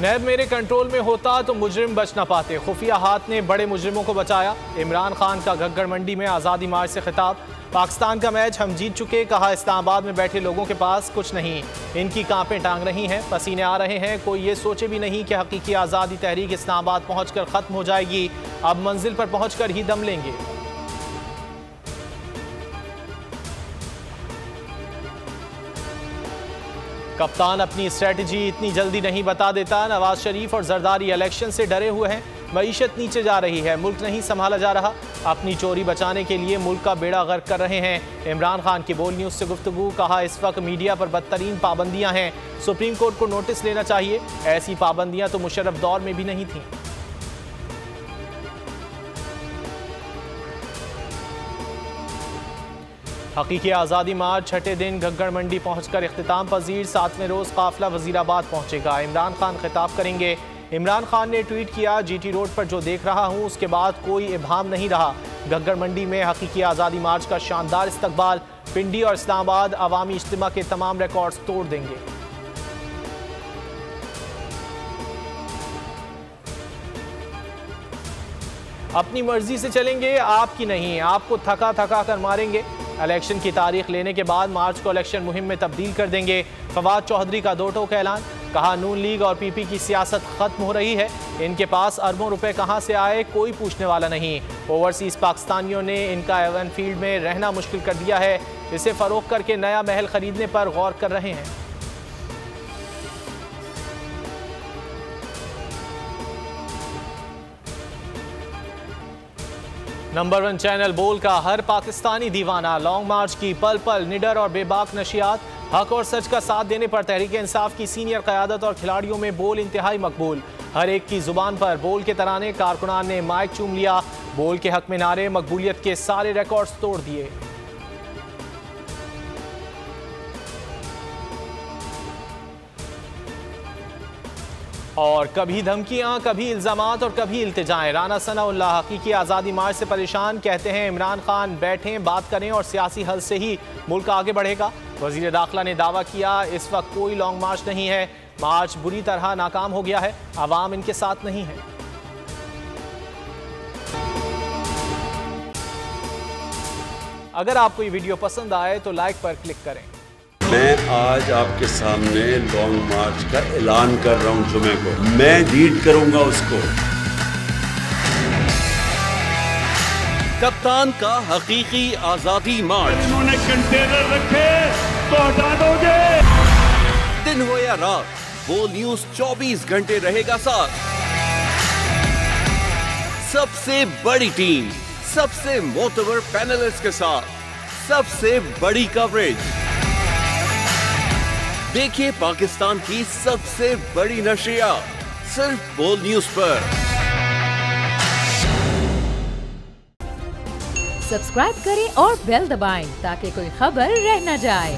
नैब मेरे कंट्रोल में होता तो मुजरिम बच न पाते। खुफिया हाथ ने बड़े मुजरिमों को बचाया। इमरान खान का घग्गर मंडी में आज़ादी मार्च से खिताब। पाकिस्तान का मैच हम जीत चुके, कहा इस्लामाबाद में बैठे लोगों के पास कुछ नहीं, इनकी कांपें टांग रही हैं, पसीने आ रहे हैं। कोई ये सोचे भी नहीं कि हकीकी आज़ादी तहरीक इस्लामाबाद पहुंचकर ख़त्म हो जाएगी। अब मंजिल पर पहुंचकर ही दम लेंगे। कप्तान अपनी स्ट्रेटजी इतनी जल्दी नहीं बता देता। नवाज शरीफ और जरदारी इलेक्शन से डरे हुए हैं। मईशत नीचे जा रही है, मुल्क नहीं संभाला जा रहा। अपनी चोरी बचाने के लिए मुल्क का बेड़ा गर्क कर रहे हैं। इमरान खान की बोल न्यूज़ से गुफ्तगू, कहा इस वक्त मीडिया पर बदतरीन पाबंदियां हैं, सुप्रीम कोर्ट को नोटिस लेना चाहिए। ऐसी पाबंदियां तो मुशर्रफ दौर में भी नहीं थीं। हकीकी आज़ादी मार्च छठे दिन घग्गर मंडी पहुंचकर इख्तिताम पजीर। 7वें रोज काफिला वजीराबाद पहुंचेगा। इमरान खान खिताब करेंगे। इमरान खान ने ट्वीट किया, जीटी रोड पर जो देख रहा हूं उसके बाद कोई इब्हाम नहीं रहा। घग्गर मंडी में हकीकी आज़ादी मार्च का शानदार इस्तकबाल। पिंडी और इस्लामाबाद अवामी इज्तिमा के तमाम रिकॉर्ड्स तोड़ देंगे। अपनी मर्जी से चलेंगे, आपकी नहीं, आपको थका थका कर मारेंगे। इलेक्शन की तारीख लेने के बाद मार्च को इलेक्शन मुहिम में तब्दील कर देंगे। फवाद चौधरी का दो टोक ऐलान, कहा नून लीग और पीपी की सियासत खत्म हो रही है। इनके पास अरबों रुपए कहां से आए कोई पूछने वाला नहीं। ओवरसीज पाकिस्तानियों ने इनका एवन फील्ड में रहना मुश्किल कर दिया है। इसे फरोख्त करके नया महल खरीदने पर गौर कर रहे हैं। नंबर 1 चैनल बोल का हर पाकिस्तानी दीवाना। लॉन्ग मार्च की पल पल निडर और बेबाक नशियात। हक और सच का साथ देने पर तहरीक इंसाफ की सीनियर क़यादत और खिलाड़ियों में बोल इंतहाई मकबूल। हर एक की जुबान पर बोल के तराने। कारकुनान ने माइक चूम लिया। बोल के हक में नारे, मकबूलियत के सारे रिकॉर्ड्स तोड़ दिए। और कभी धमकियां, कभी इल्जामात और कभी इल्तिजाएं। राना सनाउल्लाह हकीकी आज़ादी मार्च से परेशान, कहते हैं इमरान खान बैठें, बात करें और सियासी हल से ही मुल्क आगे बढ़ेगा। वज़ीर दाखिला ने दावा किया, इस वक्त कोई लॉन्ग मार्च नहीं है, मार्च बुरी तरह नाकाम हो गया है, आवाम इनके साथ नहीं है। अगर आपको ये वीडियो पसंद आए तो लाइक पर क्लिक करें। मैं आज आपके सामने लॉन्ग मार्च का ऐलान कर रहा हूं। जुमे को मैं लीड करूंगा उसको। कप्तान का हकीकी आजादी मार्च। उन्होंने कंटेनर रखे तो हटा दोगे। दिन हो या रात, वो न्यूज 24 घंटे रहेगा साथ। सबसे बड़ी टीम, सबसे मोतबर पैनलिस्ट के साथ, सबसे बड़ी कवरेज। देखिए पाकिस्तान की सबसे बड़ी नशरियात सिर्फ बोल न्यूज पर। सब्सक्राइब करें और बेल दबाएं ताकि कोई खबर रह न जाए।